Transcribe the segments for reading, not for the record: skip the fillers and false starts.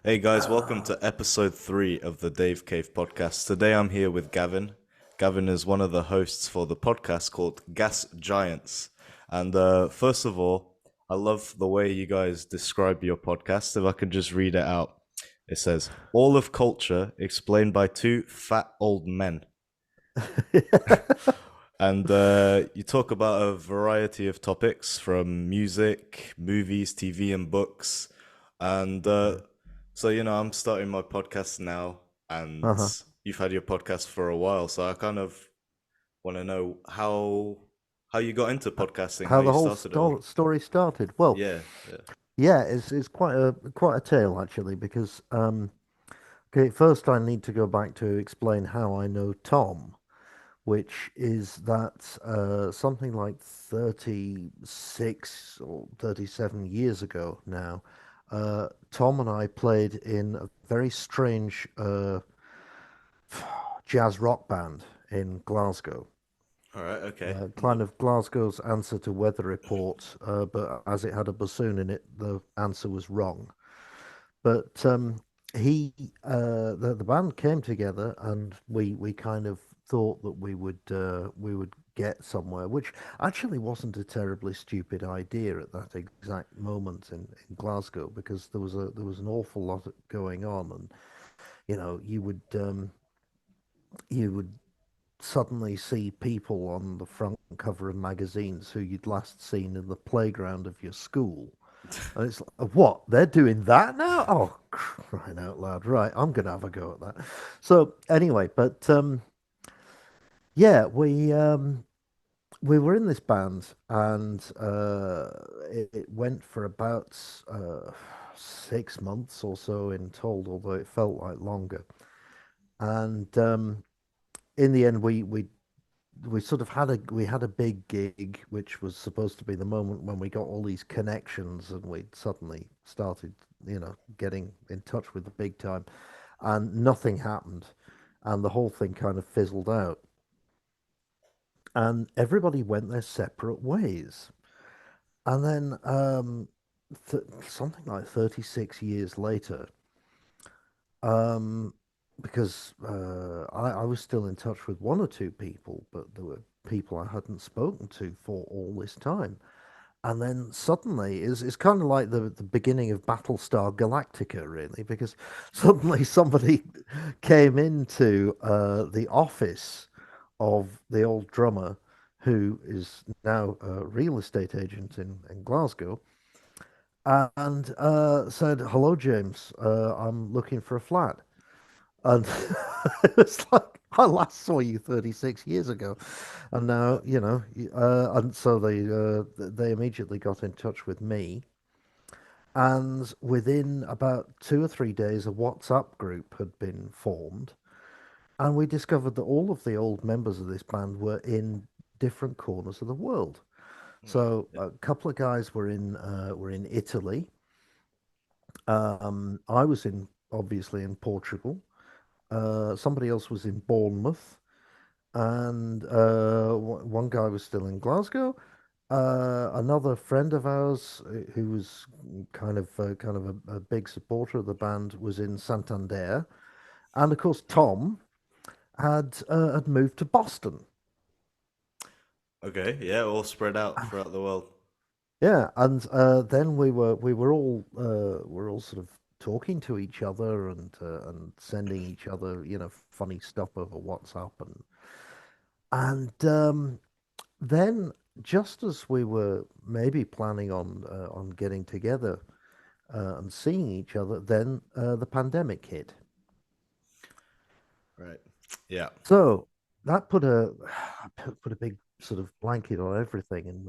Hey guys, welcome to episode 3 of the Dave Cave podcast. Today I'm here with Gavin. Gavin is one of the hosts for the podcast called Gas Giants. And first of all, I love the way you guys describe your podcast. If I could just read it out, it says, All of culture explained by two fat old men. And you talk about a variety of topics from music, movies, TV, and books. And I'm starting my podcast now, and Uh-huh. you've had your podcast for a while. So I kind of want to know how you got into podcasting, how How the you whole started it all. story started. Well, Yeah, yeah. yeah, it's quite a tale actually because okay, first I need to go back to explain how I know Tom, which is that something like 36 or 37 years ago now, Tom and I played in a very strange jazz rock band in Glasgow. All right, okay. Kind of Glasgow's answer to Weather Report, but as it had a bassoon in it, the answer was wrong. But he, the band came together, and we kind of thought that we would get somewhere, which actually wasn't a terribly stupid idea at that exact moment in Glasgow, because there was an awful lot going on, and you would suddenly see people on the front cover of magazines who you'd last seen in the playground of your school. And it's like, what? They're doing that now? Oh, crying out loud. Right, I'm going to have a go at that. So, anyway, but yeah, we were in this band and it went for about 6 months or so in total, although it felt like longer. And in the end, we sort of had a big gig, which was supposed to be the moment when we got all these connections and we suddenly started, getting in touch with the big time, and nothing happened, and the whole thing kind of fizzled out, and everybody went their separate ways. And then something like 36 years later, um, because I was still in touch with one or two people, but there were people I hadn't spoken to for all this time. And then suddenly it's kind of like the beginning of Battlestar Galactica, really, because suddenly somebody came into the office of the old drummer, who is now a real estate agent in Glasgow, and said, "Hello, James. I'm looking for a flat." And it's like, I last saw you 36 years ago. And now, and so they immediately got in touch with me. And within about 2 or 3 days, a WhatsApp group had been formed. And we discovered that all of the old members of this band were in different corners of the world. Right. So a couple of guys were in Italy. I was in obviously in Portugal. Somebody else was in Bournemouth, and one guy was still in Glasgow. Another friend of ours, who was kind of a big supporter of the band, was in Santander, and of course Tom had moved to Boston. Okay, yeah, all spread out throughout the world. Yeah, and then we were all sort of talking to each other and sending each other, funny stuff over WhatsApp, and then, just as we were maybe planning on getting together and seeing each other, then the pandemic hit. Right. Yeah. So that put a big sort of blanket on everything, and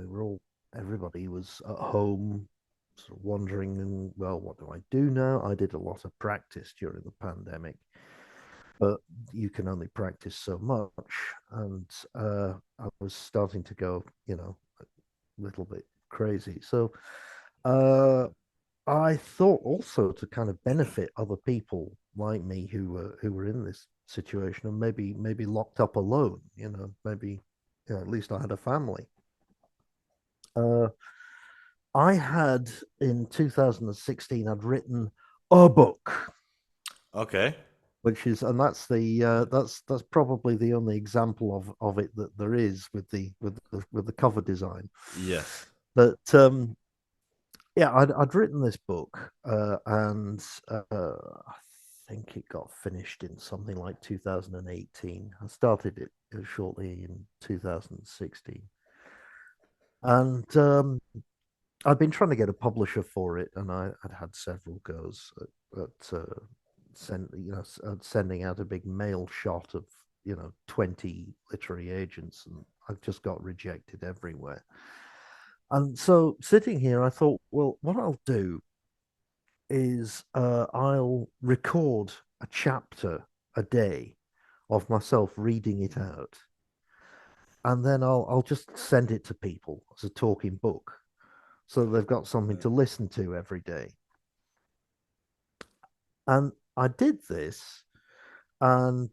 everybody was at home, sort of wondering, well, what do I do now? I did a lot of practice during the pandemic, but you can only practice so much, and I was starting to go, a little bit crazy. So uh, I thought also to kind of benefit other people like me who were in this situation and maybe locked up alone, maybe at least I had a family. Uh, I had in 2016 I'd written a book, Okay. which is, and that's the that's probably the only example of it that there is with the cover design. Yes. But yeah, I'd written this book, and I think it got finished in something like 2018. I started it shortly in 2016, and I'd been trying to get a publisher for it, and I'd had several goes at sending out a big mail shot of 20 literary agents, and I've just got rejected everywhere. And so sitting here, I thought, well, what I'll do is I'll record a chapter a day of myself reading it out, and then I'll just send it to people as a talking book, so they've got something Uh, to listen to every day. And I did this, and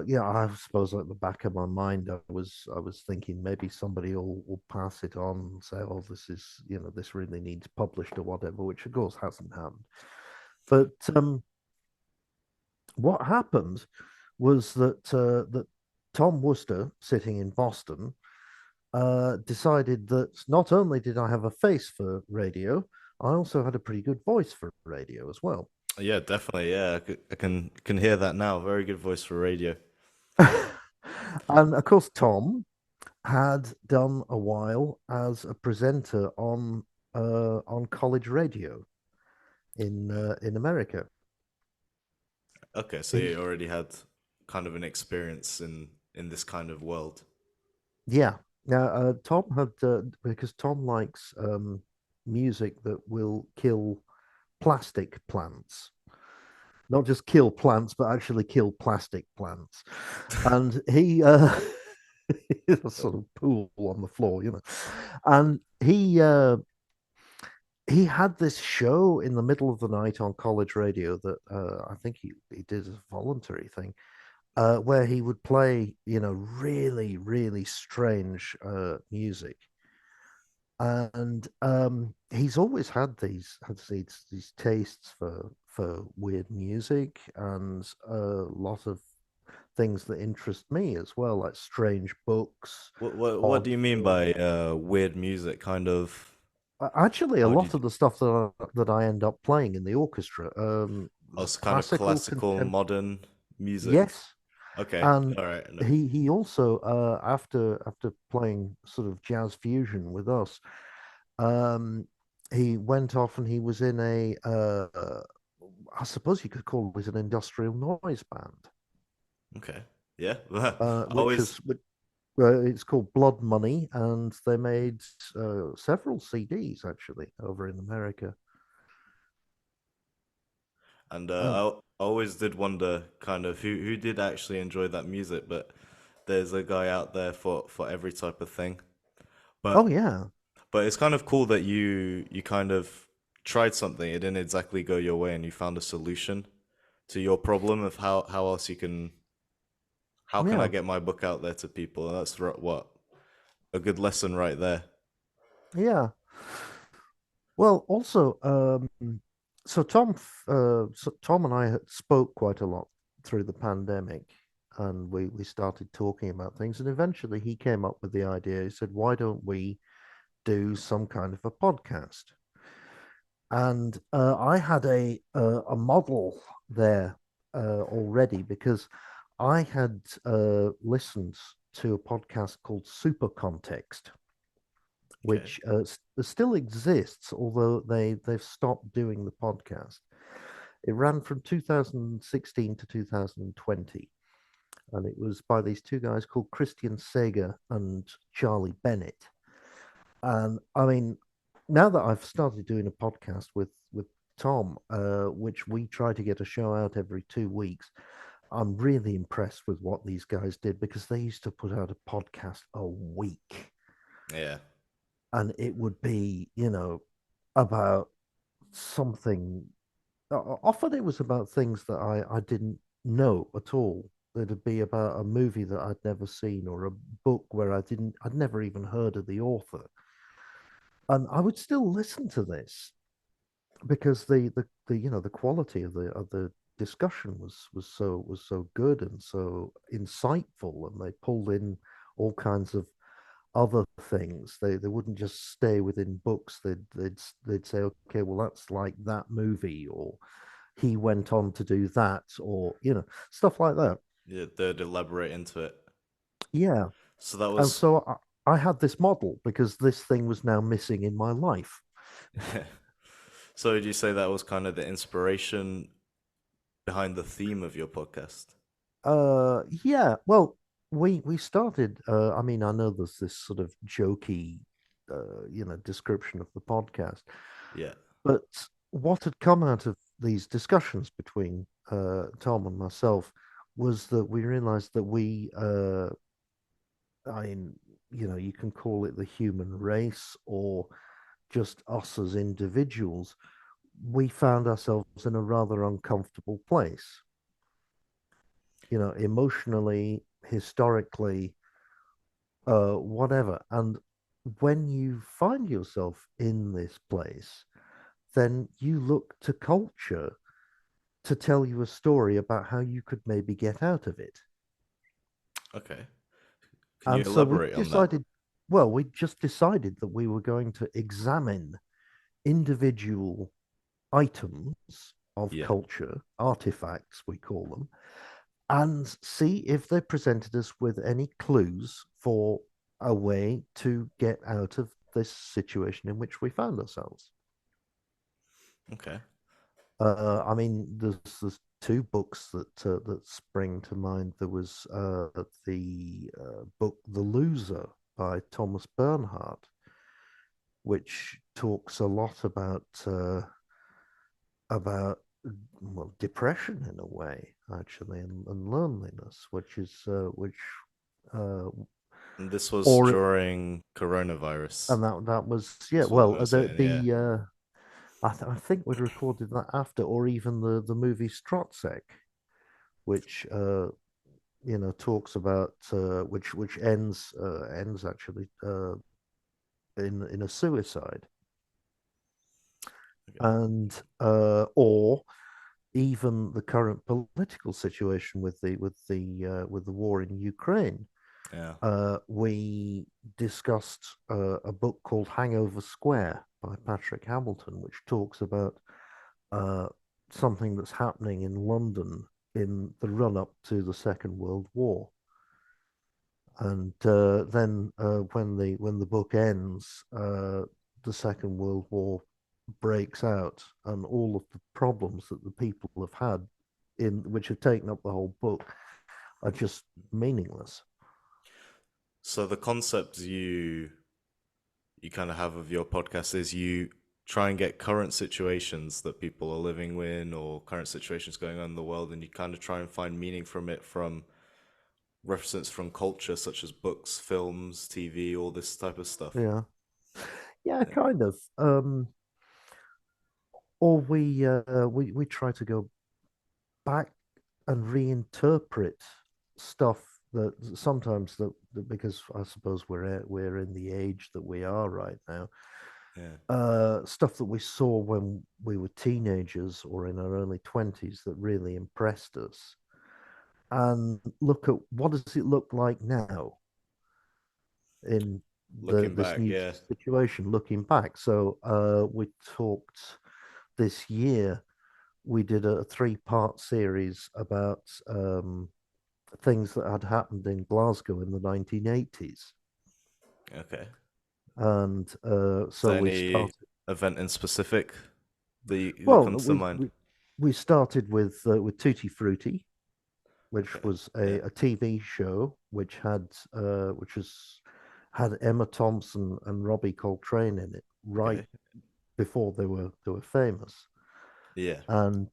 yeah, I suppose at the back of my mind, I was thinking maybe somebody will pass it on and say, "Oh, this is this really needs published or whatever," which of course hasn't happened. But what happened was that Tom Worcester, sitting in Boston, decided that not only did I have a face for radio, I also had a pretty good voice for radio as well. yeah, definitely. Yeah, I can hear that now. Very good voice for radio. And of course, Tom had done a while as a presenter on college radio in America. Okay, so He you already had kind of an experience in this kind of world. Yeah. Now, Tom had because Tom likes music that will kill plastic plants, not just kill plants, but actually kill plastic plants. And he a sort of pool on the floor, and he had this show in the middle of the night on college radio that I think he did as a voluntary thing, where he would play, really, really strange music. And he's always had these tastes for weird music and a lot of things that interest me as well, like strange books, What odd do you mean by films. weird music? Kind of Actually, a how do you lot of the stuff that I end up playing in the orchestra, also kind of classical classical contempt. modern music? Yes, Okay, and all right. No. he also after playing sort of jazz fusion with us, um, he went off and he was in a I suppose you could call it an industrial noise band, Okay. Yeah. I which always is it's called Blood Money, and they made several CDs actually over in America. and And I always did wonder kind of who did actually enjoy that music, but there's a guy out there for every type of thing. oh But yeah, but it's kind of cool that you kind of tried something. It didn't exactly go your way, and you found a solution to your problem of how else you can how can I yeah, get my book out there to people? And that's what a good lesson right there. yeah. Well, also, so Tom and I had spoke quite a lot through the pandemic, and we started talking about things, and eventually he came up with the idea. He said, "Why don't we do some kind of a podcast?" And I had a model there already because I had listened to a podcast called Super Context, Okay. which still exists, although they've stopped doing the podcast. It ran from 2016 to 2020, and it was by these two guys called Christian Sager and Charlie Bennett. And I mean, now that I've started doing a podcast with Tom, which we try to get a show out every 2 weeks, I'm really impressed with what these guys did because they used to put out a podcast a week, Yeah. and it would be, about something. Often it was about things that I didn't know at all. It'd be about a movie that I'd never seen or a book where I'd never even heard of the author. And I would still listen to this. because the the quality of the discussion was so good and so insightful, and they pulled in all kinds of other things. They wouldn't just stay within books. They'd say, okay, well that's like that movie, or he went on to do that, or stuff like that. Yeah, they'd elaborate into it. Yeah, So that and was, so I had this model because this thing was now missing in my life. so would you say that was kind of the inspiration behind the theme of your podcast? Yeah. Well, we started. I mean, I know there's this sort of jokey, description of the podcast, Yeah. but what had come out of these discussions between Tom and myself was that we realized that I mean, you can call it the human race or just us as individuals. We found ourselves in a rather uncomfortable place, emotionally, historically, whatever. And when you find yourself in this place, then you look to culture to tell you a story about how you could maybe get out of it. Okay. Can you And so elaborate on that? we just decided that we were going to examine individual items of Yeah. culture, artifacts, we call them, and see if they presented us with any clues for a way to get out of this situation in which we found ourselves. Okay. I mean, there's two books that spring to mind. There was the book "The Loser" by Thomas Bernhardt, which talks a lot about well, depression in a way, actually, and loneliness, which uh, And this was or during coronavirus. and that was, yeah. That's what Well, I was saying. Yeah. I think we'd recorded that after, or even the movie Strotzek, which talks about which ends actually in a suicide, Okay. and or even the current political situation with the war in Ukraine. Yeah. We discussed a book called Hangover Square by Patrick Hamilton, which talks about uh, something that's happening in London in the run up to the Second World War. And then when the book ends, the Second World War breaks out, and all of the problems that the people have had in which have taken up the whole book are just meaningless. So the concept you kind of have of your podcast is you try and get current situations that people are living in or current situations going on in the world, and you kind of try and find meaning from it, from reference from culture such as books, films, TV, all this type of stuff. Yeah, yeah, Yeah. kind of. Or we try to go back and reinterpret stuff that sometimes because I suppose we're in the age that we are right now. Yeah. Stuff that we saw when we were teenagers or in our early 20s that really impressed us, and look at what does it look like now in Looking this back, new yeah. situation looking back. So we talked this year, we did a three-part series about things that had happened in Glasgow in the 1980s. Okay. And Is so there we any started, event in specific that well, comes to mind? we started with Tutti Frutti, which Okay. was Yeah. a TV show which was had Emma Thompson and Robbie Coltrane in it right Okay. before they were famous. Yeah. And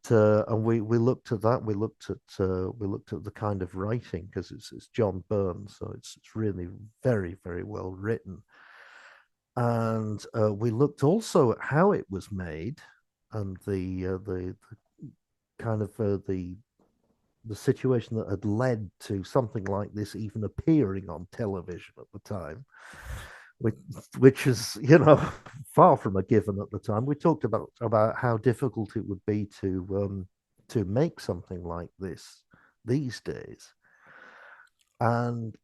we looked at that. We looked at the kind of writing because it's John Burns, so it's really very very well written. And we looked also at how it was made and the kind of the situation that had led to something like this even appearing on television at the time. which, which is, far from a given at the time. We talked about how difficult it would be to make something like this these days, and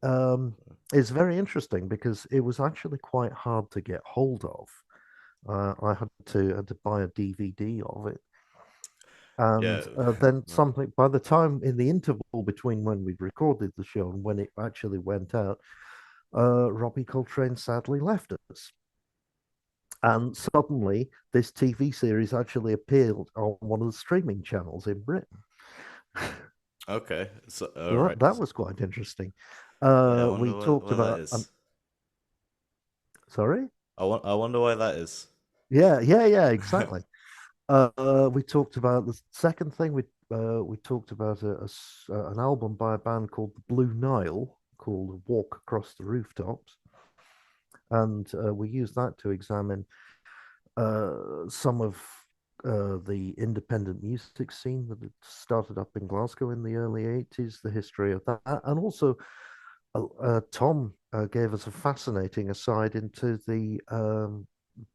it's very interesting because it was actually quite hard to get hold of. I had to buy a DVD of it, Yeah, and then right. something. By the time in the interval between when we recorded the show and when it actually went out, Robbie Coltrane sadly left us. And suddenly, this TV series actually appeared on one of the streaming channels in Britain. Okay. So, all So right. that was quite interesting. Yeah, I We wonder talked why that about, is. sorry? I wonder why that is. Yeah, yeah, yeah, exactly. We talked about the second thing. We talked about an album by a band called the Blue Nile called "Walk Across the Rooftops," and we used that to examine some of the independent music scene that had started up in Glasgow in the early 80s, the history of that. And also, Tom gave us a fascinating aside into the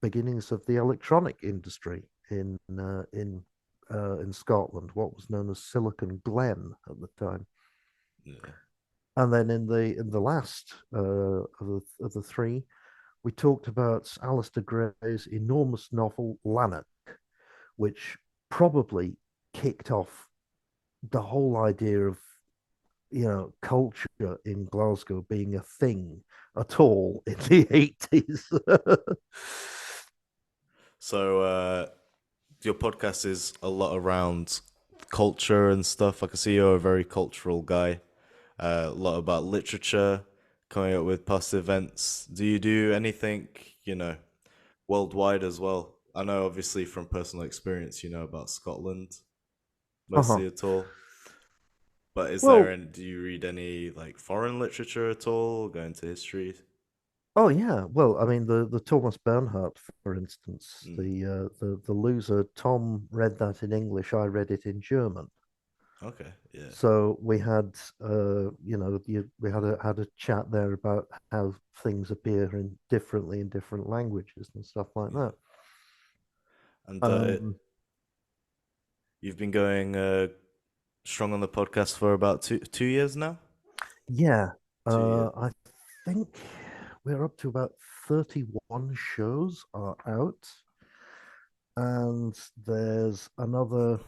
beginnings of the electronic industry in Scotland, what was known as Silicon Glen at the time. Yeah. And then in the last of the three, we talked about Alistair Gray's enormous novel Lanark, which probably kicked off the whole idea of culture in Glasgow being a thing at all in the 80s. So, your podcast is a lot around culture and stuff. I can see you're a very cultural guy. A lot about literature, coming up with past events. Do you do anything, worldwide as well? I know, obviously, from personal experience, you know about Scotland Uh-huh. mostly at all. But is there Well, any, do you read any like foreign literature at all? Go into history? oh yeah. Well, I mean the Thomas Bernhardt, for instance, Mm, the loser. Tom read that in English. I read it in German. okay, yeah, So we had, we had a chat there about how things appear in differently in different languages and stuff like yeah. that. And Um, you've been going strong on the podcast for about two years now. yeah, 2 years. I think we're up to about 31 shows are out, and there's another.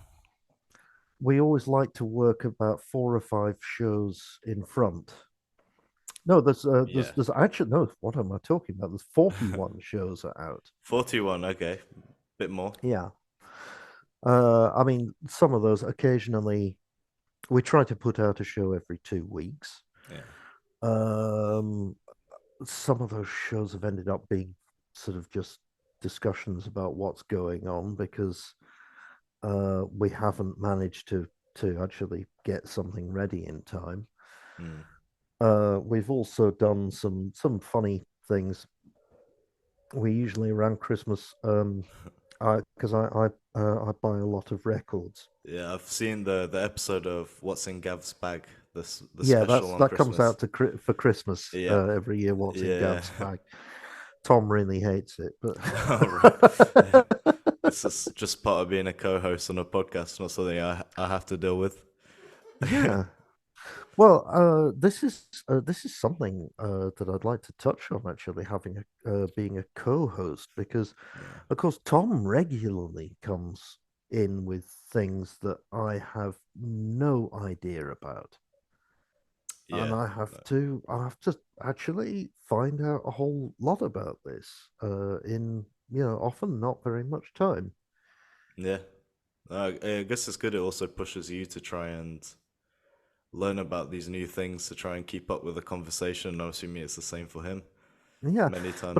We always like to work about 4 or 5 shows in front. No, Yeah. there's actually no. What am I talking about? There's 41 shows are out. 41. Okay, bit more. Yeah. I mean, some of those occasionally we try to put out a show every 2 weeks. Yeah. Um, some of those shows have ended up being sort of just discussions about what's going on because we haven't managed to actually get something ready in time. Mm. We've also done some funny things. We usually around Christmas, because I buy a lot of records. Yeah, I've seen the episode of What's in Gav's Bag, the Yeah, special on that comes Christmas. out for Christmas Yeah, every year. What's in yeah. Gav's bag? Tom really hates it, but All right. Yeah. This is just part of being a co-host on a podcast, not something I have to deal with. yeah. Well, this is something that I'd like to touch on actually, having being a co-host, because Yeah. of course Tom regularly comes in with things that I have no idea about, and Yeah. I have to actually find out a whole lot about this in often not very much time. Yeah. I guess it's good. It also pushes you to try and learn about these new things to try and keep up with the conversation. I'm assuming it's the same for him Yeah, many but times.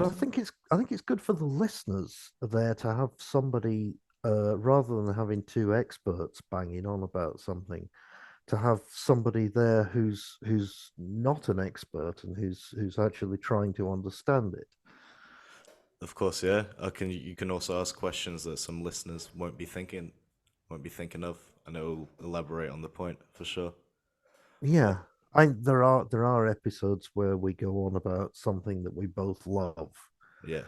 I think it's good for the listeners there to have somebody rather than having two experts banging on about something, to have somebody there who's not an expert and who's actually trying to understand it. Of course, yeah. You can also ask questions that some listeners won't be thinking of, and it will elaborate on the point for sure. But Yeah, there are episodes where we go on about something that we both love, Yeah,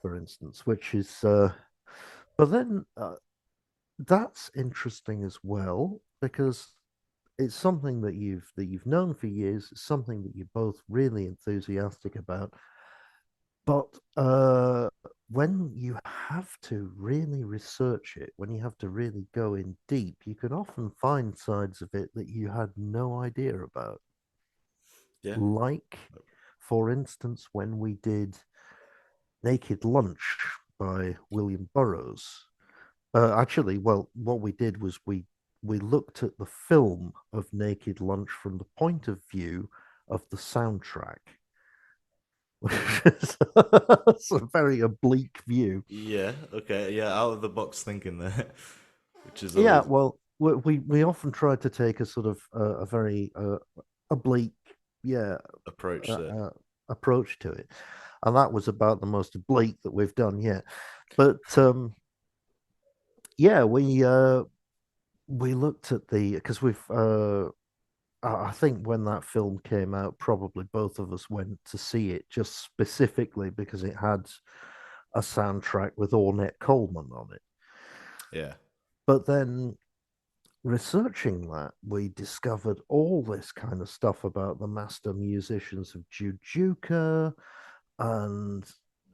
for instance, which is but then that's interesting as well because it's something that you've known for years. It's something that you're both really enthusiastic about. But when you have to really research it, when you have to really go in deep, you can often find sides of it that you had no idea about. yeah, Like, for instance, when we did Naked Lunch by William Burroughs. Actually, well, what we did was we looked at the film of Naked Lunch from the point of view of the soundtrack, which is it's a very oblique view. yeah. Okay, yeah. Out of the box thinking there, which is Yeah, always well, we often try to take a sort of a very oblique, yeah, approach uh, there. uh, approach to it, and that was about the most oblique that we've done yet. But yeah, we looked at the because we've I think when that film came out, probably both of us went to see it just specifically because it had a soundtrack with Ornette Coleman on it. Yeah, But then researching that, we discovered all this kind of stuff about the master musicians of Jujuka and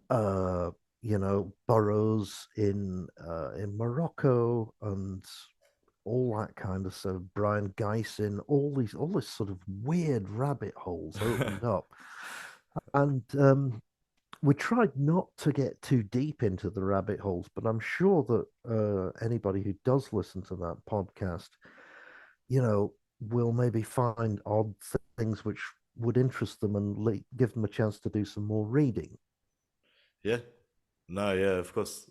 uh, Burroughs in Morocco and all that kind of stuff. Brian Geisen, all this sort of weird rabbit holes opened up, and we tried not to get too deep into the rabbit holes. But I'm sure that anybody who does listen to that podcast, will maybe find odd things which would interest them and give them a chance to do some more reading. yeah. No, yeah. Of course,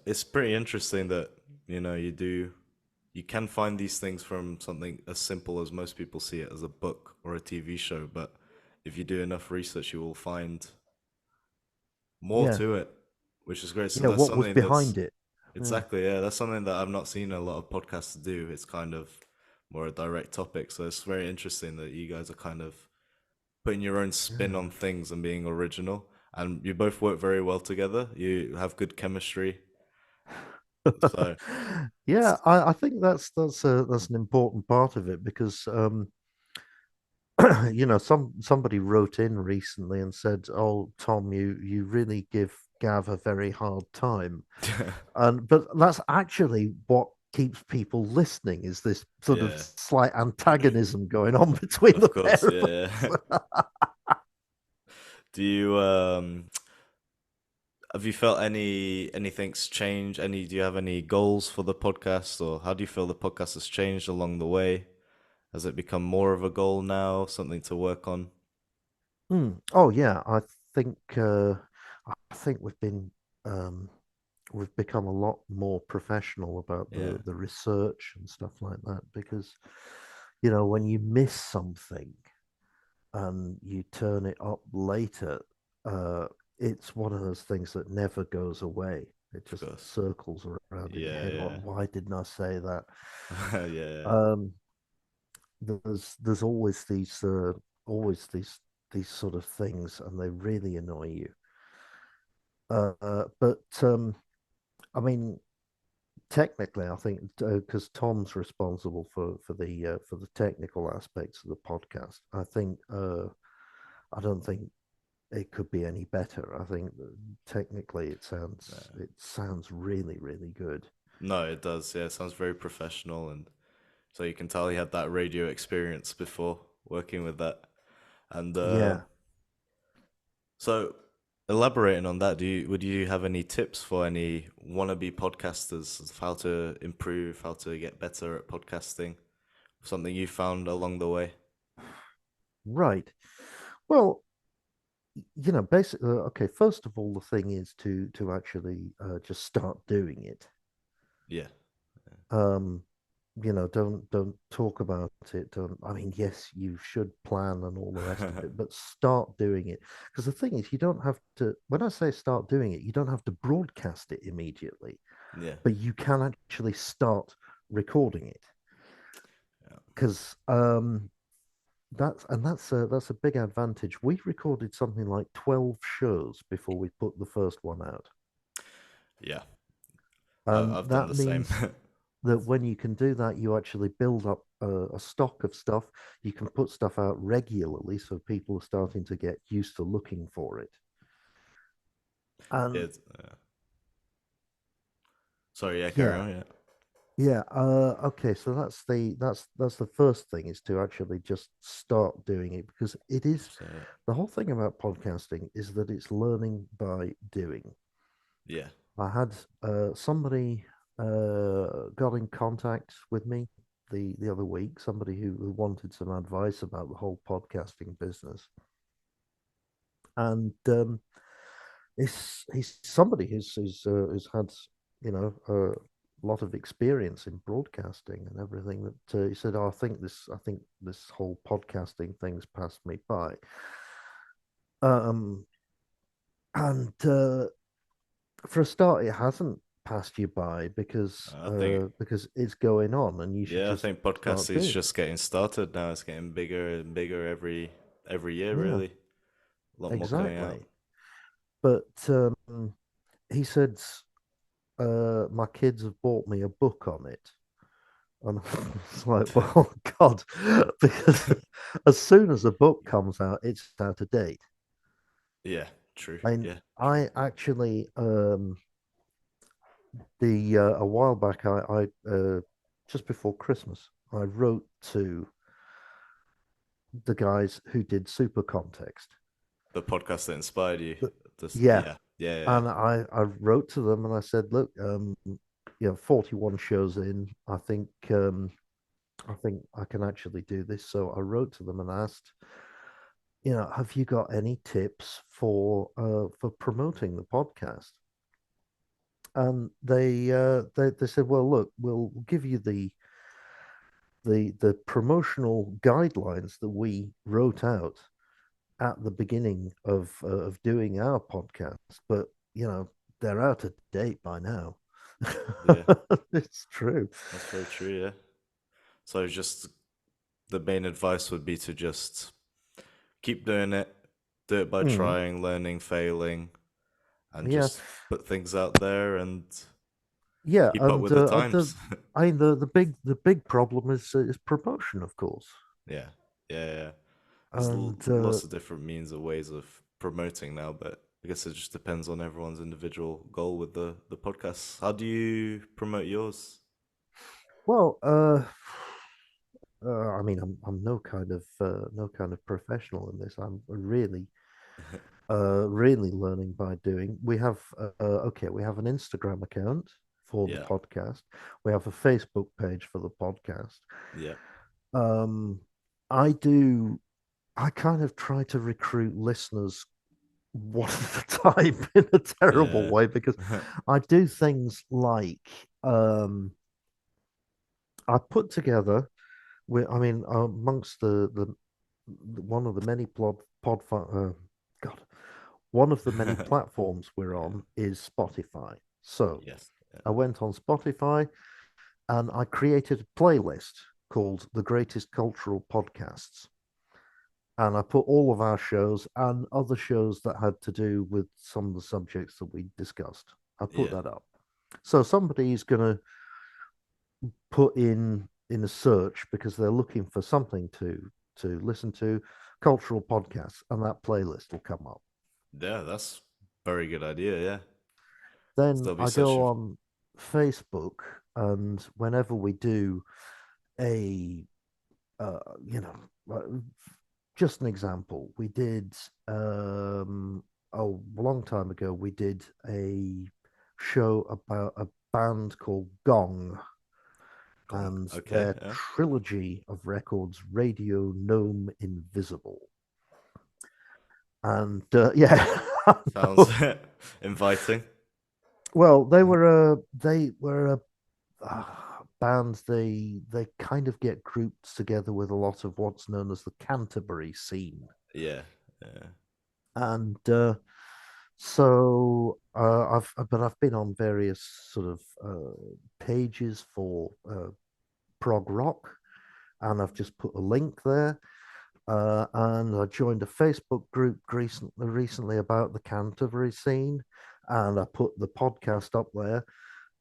it's pretty interesting that you can find these things from something as simple as most people see it as a book or a TV show, but if you do enough research, you will find more Yeah, to it, which is great. So yeah. that's What was something that's behind it? Yeah. exactly, yeah, that's something that I've not seen a lot of podcasts do. It's kind of more a direct topic. So it's very interesting that you guys are kind of putting your own spin on Yeah. things and being original. And you both work very well together. You have good chemistry. So, Yeah, I think that's an important part of it because somebody wrote in recently and said, "Oh, Tom, you really give Gav a very hard time," and but that's actually what keeps people listening is this sort of yeah, slight antagonism going on between of the pair course, of yeah, us. yeah. Do you have you felt anything's changed? Do you have any goals for the podcast, or how do you feel the podcast has changed along the way? Has it become more of a goal now, something to work on? Oh yeah, I think um, we've become a lot more professional about Yeah, the research and stuff like that because when you miss something and you turn it up later, uh, it's one of those things that never goes away. It of just course. circles around in your head. Yeah, Why didn't I say that? yeah, yeah, Um, there's always these sort of things, and they really annoy you. But I mean, technically, I think because Tom's responsible for the technical aspects of the podcast, I don't think it could be any better. I think that technically it sounds really really good. no, it does. Yeah, it sounds very professional, and so you can tell he had that radio experience before working with that. And Yeah. so, elaborating on that, would you have any tips for any wannabe podcasters of how to improve, how to get better at podcasting? Something you found along the way? Right. Well, basically, okay. First of all, the thing is to actually just start doing it. Yeah, Um, don't talk about it. Don't. I mean, yes, you should plan and all the rest of it, but start doing it. Because the thing is, you don't have to. When I say start doing it, you don't have to broadcast it immediately, yeah, but you can actually start recording it. yeah. Because that's a big advantage. We recorded something like 12 shows before we put the first one out. Yeah, And I've done that the same. means that when you can do that, you actually build up a stock of stuff. You can put stuff out regularly, so people are starting to get used to looking for it. And It's, sorry, yeah, carry yeah, on. Yeah. yeah. Okay, so that's the first thing is to actually just start doing it because it is So the whole thing about podcasting is that it's learning by doing. yeah, I had somebody got in contact with me the other week, somebody who wanted some advice about the whole podcasting business. And he's somebody who's had, you know, a lot of experience in broadcasting and everything that he said, oh, I think this whole podcasting thing's passed me by. Um, and for a start, it hasn't passed you by I think because it's going on, and you should yeah, I just think start podcasting is doing it. just getting started now. It's getting bigger and bigger every year, Yeah, really. A lot more coming out. exactly. But he said, my kids have bought me a book on it. And it's like, well, God, because as soon as a book comes out, it's out of date. Yeah, true. I mean, Yeah, true. I actually, the a while back, I just before Christmas, I wrote to the guys who did Super Context. The podcast that inspired you. But This, yeah, yeah, yeah, yeah, and I wrote to them and I said, look, 41 shows in, I think I can actually do this. So I wrote to them and asked, have you got any tips for promoting the podcast? And they said, well, look, we'll give you the promotional guidelines that we wrote out at the beginning of doing our podcast, but they're out of date by now. yeah. It's true. That's very true. Yeah. So just the main advice would be to just keep doing it, do it by Mm, trying, learning, failing, and yeah, just put things out there and yeah, keep up and with the the times. I mean the big problem is promotion, of course, Yeah, yeah, yeah. There's and lots of different means or ways of promoting now, but I guess it just depends on everyone's individual goal with the podcasts. How do you promote yours? well, I mean, I'm no kind of professional in this. I'm really learning by doing. We have an Instagram account for the Yeah, podcast. We have a Facebook page for the podcast. yeah, Um, I do. I kind of try to recruit listeners one at a time in a terrible yeah, way because I do things like I put together. I mean, amongst one of the many God, one of the many platforms we're yeah. on is Spotify. So Yes, yeah, I went on Spotify and I created a playlist called The Greatest Cultural Podcasts. And I put all of our shows and other shows that had to do with some of the subjects that we discussed. I put yeah, that up. So somebody is going to put in a search because they're looking for something to listen to, cultural podcasts, and that playlist will come up. yeah. That's very good idea. Yeah, so Then they'll be I go searching. on Facebook, and whenever we do a, uh, you know, uh, just an example, we did a long time ago. We did a show about a band called Gong Gong. and Okay, their yeah. trilogy of records, Radio Gnome Invisible. And yeah, Sounds inviting. well, they were a bands. They kind of get grouped together with a lot of what's known as the Canterbury scene, Yeah, yeah, and I've been on various sort of pages for prog rock, and I've just put a link there. And I joined a Facebook group recently about the Canterbury scene, and I put the podcast up there,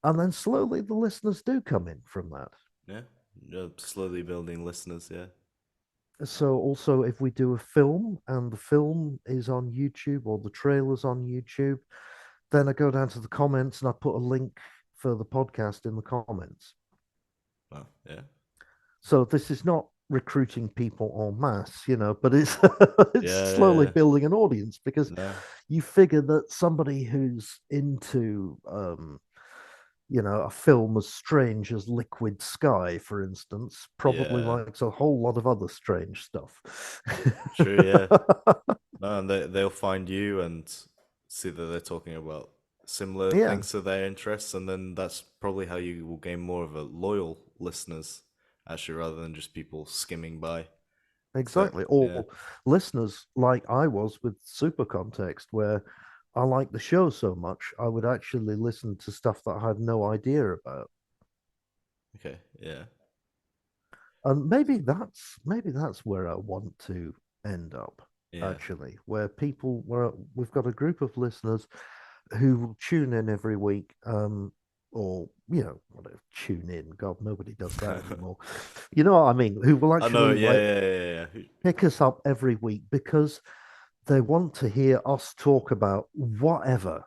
and then slowly the listeners do come in from that. Yeah, you're slowly building listeners. Yeah, So also, if we do a film and the film is on YouTube or the trailer's on YouTube, then I go down to the comments and I put a link for the podcast in the comments. well, yeah, So this is not recruiting people en masse, but it's it's yeah, slowly yeah, building an audience because no, you figure that somebody who's into a film as strange as Liquid Sky, for instance, probably yeah, likes a whole lot of other strange stuff. true, yeah. No, and they'll find you and see that they're talking about similar Yeah, things to their interests, and then that's probably how you will gain more of a loyal listeners, actually, rather than just people skimming by. So exactly. yeah, Or listeners like I was with Super Context, where I like the show so much, I would actually listen to stuff that I had no idea about. okay, yeah, And maybe that's where I want to end up, yeah, actually, where we've got a group of listeners who will tune in every week, or whatever, tune in. God, nobody does that anymore. You know what I mean? Who will I know, actually yeah, like yeah, yeah, yeah, pick us up every week because they want to hear us talk about whatever.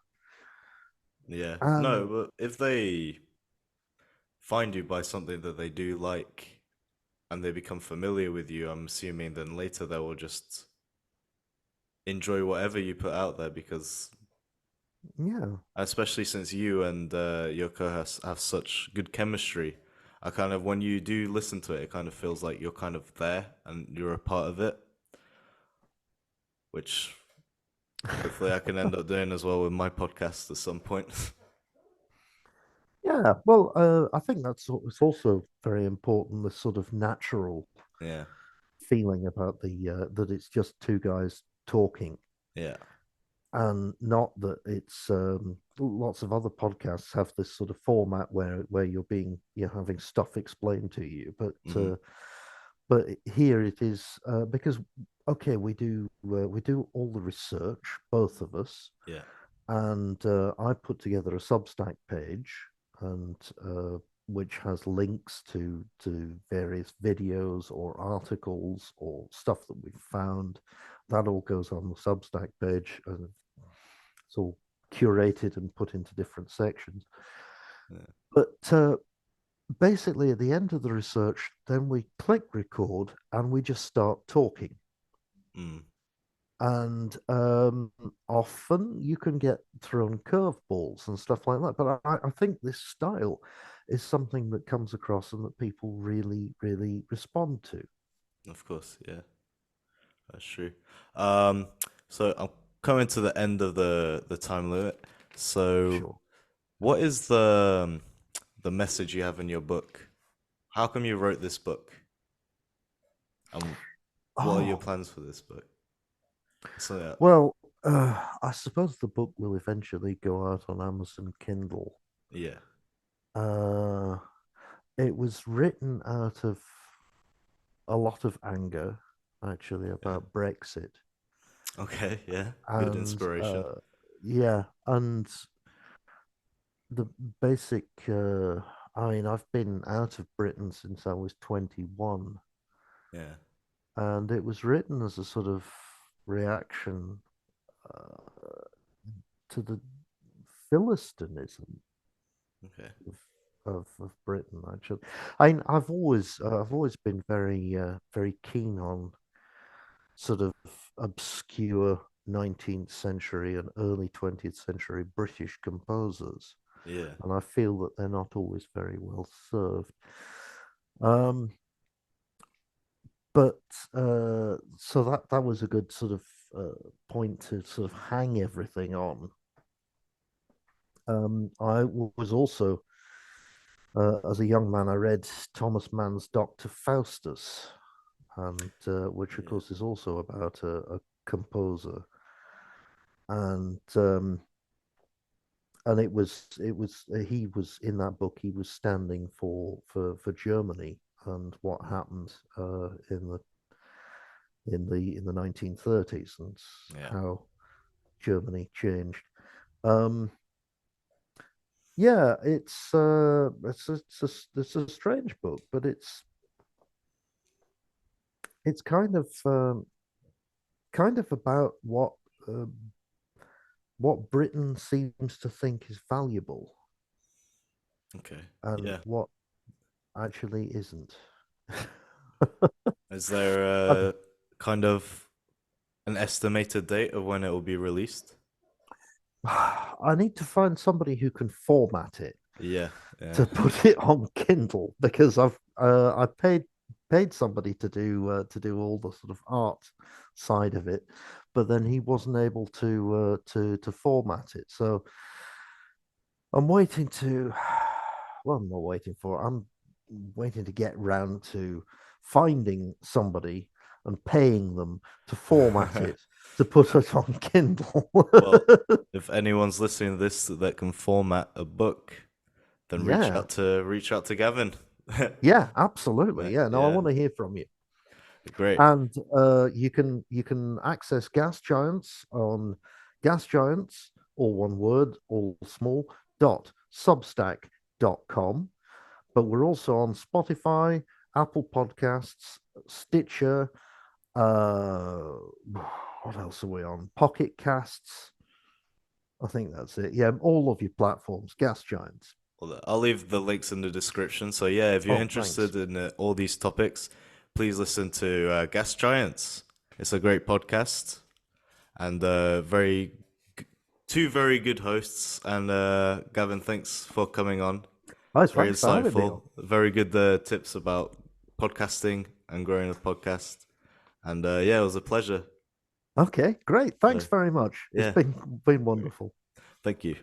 yeah. No, And but if they find you by something that they do like and they become familiar with you, I'm assuming then later they will just enjoy whatever you put out there because yeah, especially since you and your co-host have such good chemistry, I kind of when you do listen to it, it kind of feels like you're kind of there and you're a part of it, which hopefully I can end up doing as well with my podcast at some point. yeah. Well, I think it's also very important, the sort of natural Yeah, feeling about the that it's just two guys talking, yeah, and not that it's lots of other podcasts have this sort of format where you're having stuff explained to you, hmm, but here it is because okay, we do all the research, both of us, yeah, and I put together a Substack page, and which has links to various videos or articles or stuff that we've found. That all goes on the Substack page, and it's all curated and put into different sections. yeah, But basically, at the end of the research, then we click record and we just start talking. mm, And often you can get thrown curveballs and stuff like that. But I think this style is something that comes across and that people really, really respond to. of course, yeah, that's true. Um, so I'm coming to the end of the time limit. So, Sure. what is the message you have in your book? How come you wrote this book? And what are your Oh, plans for this book? So yeah, well, I suppose the book will eventually go out on Amazon Kindle. yeah, Uh, it was written out of a lot of anger, actually, yeah. about Brexit. Okay, yeah, good And inspiration. yeah, and the basic, I mean, I've been out of Britain since I was 21, Yeah, and it was written as a sort of reaction to the Philistinism okay, of Britain. Actually, I've always been very keen on sort of obscure 19th century and early 20th century British composers, yeah, and I feel that they're not always very well served. Um, but so that was a good sort of point to sort of hang everything on. Was also, as a young man, I read Thomas Mann's Doctor Faustus, and which of yeah, course is also about a composer, and he was in that book. He was standing for Germany and what happened in in the 1930s, and Yeah. how Germany changed. Um, yeah, it's a strange book, but it's kind of about what Britain seems to think is valuable Okay. and Yeah. what actually isn't. Is there I, a kind of an estimated date of when it will be released? I need to find somebody who can format it Yeah. Yeah. to put it on Kindle because I paid somebody to do all the sort of art side of it, but then he wasn't able to format it. So I'm waiting to, well, I'm not waiting for. I'm waiting to get round to finding somebody and paying them to format it to put it on Kindle. Well, if anyone's listening to this that can format a book, then Yeah, reach out to Gavin. yeah, absolutely. Yeah, no, I Yeah, want to hear from you. great. And you can access Gas Giants on Gas Giants, all one word, all small, .substack.com. But we're also on Spotify, Apple Podcasts, Stitcher. Uh, what else are we on? Pocket Casts. I think that's it. Yeah, all of your platforms, Gas Giants. Well, I'll leave the links in the description. So yeah, if you're Oh, thanks. interested in all these topics, please listen to Gas Giants. It's a great podcast and two very good hosts. And Gavin, thanks for coming on. Nice, Very thanks for having me insightful. on. Very good tips about podcasting and growing a podcast. And yeah, it was a pleasure. Okay, great. Thanks So very much. It's yeah, been wonderful. thank you.